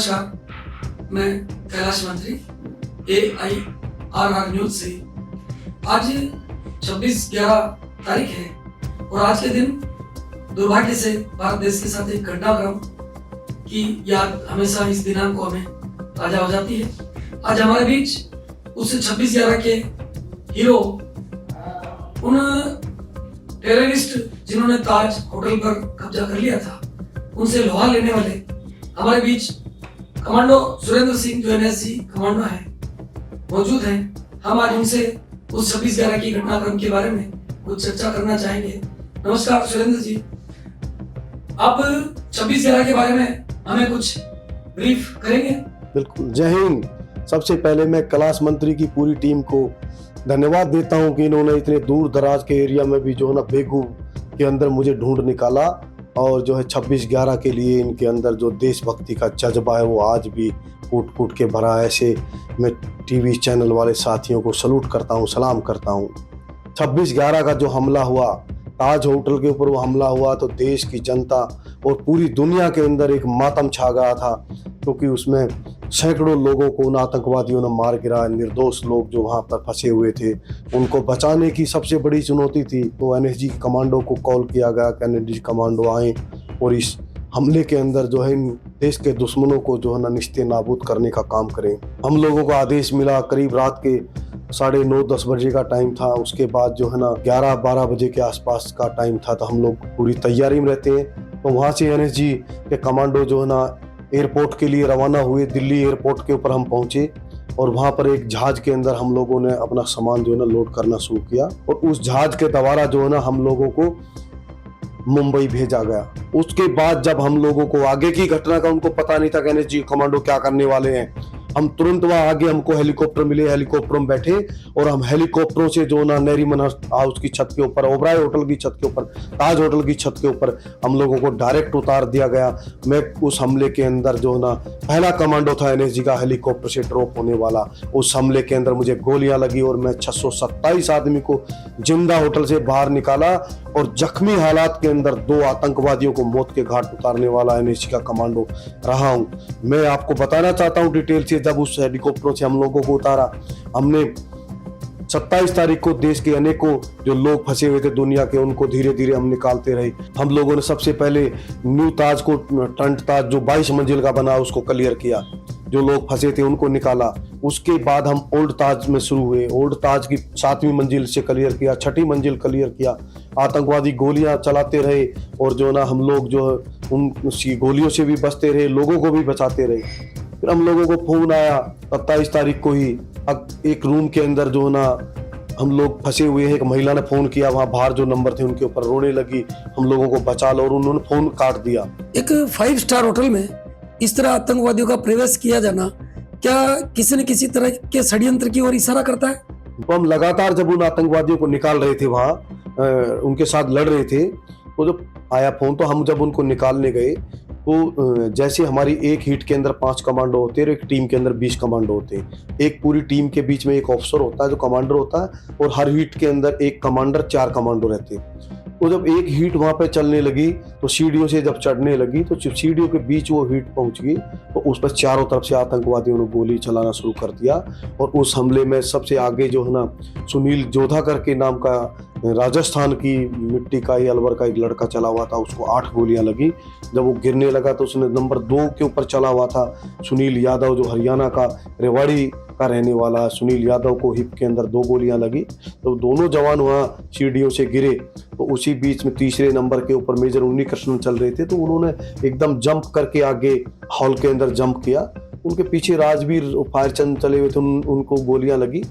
नमस्कार, मैं कैलाश मंत्री AIRR न्यूज से। आज 26/11 तारीख है और आज के दिन दुर्भाग्य से भारत देश के साथ एक घटनाक्रम की याद हमेशा इस दिनांक को हमें ताजा हो जाती है। आज हमारे बीच उस 26/11 के हीरो, उन टेररिस्ट जिन्होंने ताज होटल पर कब्जा कर लिया था, उनसे लोहा लेने वाले हमारे बीच कमांडो सुरेंद्र सिंह जो NSG कमांडो है मौजूद हैं। हम आज उनसे उस 26/11 की घटनाक्रम के बारे में कुछ चर्चा करना चाहेंगे। नमस्कार सुरेंद्र जी, आप 26/11 के बारे में हमें कुछ ब्रीफ करेंगे? बिल्कुल। जय हिंद। सबसे पहले मैं कैलाश मंत्री की पूरी टीम को धन्यवाद देता हूं कि इन्होंने इतने दूर दराज के एरिया में भी जो है ना बेगू के अंदर मुझे ढूंढ निकाला और जो है 26/11 के लिए इनके अंदर जो देशभक्ति का जज्बा है वो आज भी कूट कूट के भरा है। ऐसे मैं TV चैनल वाले साथियों को सलूट करता हूँ, सलाम करता हूँ। 26/11 का जो हमला हुआ, ताज होटल के ऊपर वो हमला हुआ, तो देश की जनता और पूरी दुनिया के अंदर एक मातम छा गया था, क्योंकि उसमें सैकड़ों लोगों को उन आतंकवादियों ने मार गिराया। निर्दोष लोग जो वहाँ पर फंसे हुए थे, उनको बचाने की सबसे बड़ी चुनौती थी। तो NSG कमांडो को कॉल किया गया कि NSG कमांडो आए और इस हमले के अंदर जो है इन देश के दुश्मनों को जो है ना निस्ते नाबूद करने का काम करें। हम लोगों को आदेश मिला, करीब रात के 9:30-10 बजे का टाइम था। उसके बाद जो है ना 11-12 बजे के आसपास का टाइम था, तो हम लोग पूरी तैयारी में रहते हैं। तो वहाँ से NSG के कमांडो जो है ना एयरपोर्ट के लिए रवाना हुए। दिल्ली एयरपोर्ट के ऊपर हम पहुंचे और वहाँ पर एक जहाज के अंदर हम लोगों ने अपना सामान जो है ना लोड करना शुरू किया और उस जहाज के द्वारा जो है ना हम लोगों को मुंबई भेजा गया। उसके बाद जब हम लोगों को आगे की घटना का उनको पता नहीं था कि NSG कमांडो क्या करने वाले हैं, हम तुरंत वहाँ आगे हमको हेलीकॉप्टर मिले, हेलीकॉप्टर में बैठे और हम हेलीकॉप्टरों से जो ना नरीमन हाउस की छत के ऊपर, ओबराय होटल की छत के ऊपर, ताज होटल की छत के ऊपर हम लोगों को डायरेक्ट उतार दिया गया। मैं उस हमले के अंदर जो ना पहला कमांडो था NSG का हेलीकॉप्टर से ड्रॉप होने वाला। उस हमले के अंदर मुझे गोलियां लगी और मैं 627 आदमी को जिंदा होटल से बाहर निकाला और जख्मी हालात के अंदर 2 आतंकवादियों को मौत के घाट उतारने वाला NSG का कमांडो रहा हूं। मैं आपको बताना चाहता हूं डिटेल से, जब उस हेलीकॉप्टर से हम लोगों को उतारा, हमने 27 तारीख को देश के अनेकों जो लोग फंसे हुए थे दुनिया के, उनको धीरे धीरे हम निकालते रहे। हम लोगों ने सबसे पहले न्यू ताज को, टंट ताज जो 22 मंजिल का बना, उसको क्लियर किया, जो लोग फंसे थे उनको निकाला। उसके बाद हम ओल्ड ताज में शुरू हुए, ओल्ड ताज की 7वीं मंजिल से क्लियर किया, 6ठी मंजिल क्लियर किया। आतंकवादी गोलियां चलाते रहे और जो ना हम लोग जो उन गोलियों से भी बचते रहे, लोगों को भी बचाते रहे। फिर हम लोगों को फोन आया 27 तारीख को ही, एक रूम के अंदर जो ना हम लोग फंसे हुए हैं, एक महिला ने फोन किया, वहाँ बाहर जो नंबर थे उनके ऊपर, रोने लगी, हम लोगों को बचा लो, और उन्होंने फोन काट दिया। एक 5 स्टार होटल में इस तरह आतंकवादियों का प्रवेश किया जाना क्या किसी न किसी तरह के षड्यंत्र की ओर इशारा करता है? तो हम लगातार जब उन आतंकवादियों को निकाल रहे थे, वहाँ उनके साथ लड़ रहे थे, तो जब आया फोन, तो हम जब उनको निकालने गए, तो जैसे हमारी एक हिट के अंदर 5 कमांडो होते हैं और एक टीम के अंदर 20 कमांडो होते हैं। एक पूरी टीम के बीच में एक ऑफिसर होता है जो कमांडर होता है, और हर हिट के अंदर एक कमांडर, 4 कमांडो रहते हैं। तो जब एक हीट वहाँ पे चलने लगी, तो सीढ़ियों से जब चढ़ने लगी, तो सीढ़ियों के बीच वो हीट पहुँच गई, तो उस पर चारों तरफ से आतंकवादियों ने गोली चलाना शुरू कर दिया। और उस हमले में सबसे आगे जो है ना सुनील जोधा करके नाम का राजस्थान की मिट्टी का ही अलवर का एक लड़का चला हुआ था, उसको 8 गोलियां लगी। जब वो गिरने लगा तो उसने नंबर 2 के ऊपर चला हुआ था सुनील यादव, जो हरियाणा का रेवाड़ी का रहने वाला, सुनील यादव को हिप के अंदर 2 गोलियां लगी। तो दोनों जवान वहाँ सीढ़ियों से गिरे। तो उसी बीच में तीसरे नंबर के ऊपर मेजर उन्नी कृष्णन चल रहे थे, तो उन्होंने एकदम जंप करके आगे हॉल के अंदर जंप किया। उनके पीछे राजवीर फायरचंद चले हुए थे, उनको गोलियां लगी।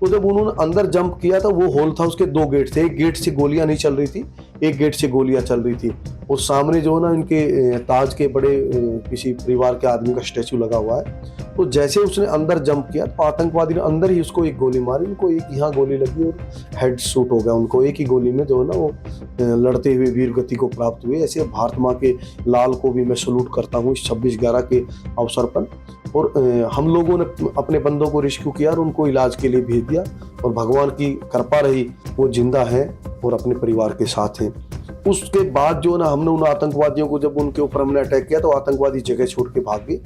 तो जब उन्होंने अंदर जंप किया, तो वो होल था, उसके 2 गेट थे, एक गेट से गोलियां नहीं चल रही थी, एक गेट से गोलियां चल रही थी। और सामने जो है ना इनके ताज के बड़े किसी परिवार के आदमी का स्टैचू लगा हुआ है। तो जैसे उसने अंदर जंप किया, तो आतंकवादी ने अंदर ही उसको एक गोली मारी, उनको एक यहाँ गोली लगी और हेड शूट हो गया उनको। एक ही गोली में जो है ना वो लड़ते हुए वीर गति को प्राप्त हुए। ऐसे भारत माँ के लाल को भी मैं सलूट करता हूँ इस 26/11 के अवसर पर। और हम लोगों ने अपने बंदों को रेस्क्यू किया और उनको इलाज के लिए भेज दिया, और भगवान की कृपा रही, वो जिंदा हैं और अपने परिवार के साथ हैं। उसके बाद जो ना हमने उन आतंकवादियों को, जब उनके ऊपर हमने अटैक किया, तो आतंकवादी जगह छोड़ के भाग गए।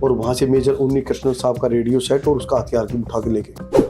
और वहाँ से मेजर उन्नी कृष्णन साहब का रेडियो सेट और उसका हथियार की उठा के लेके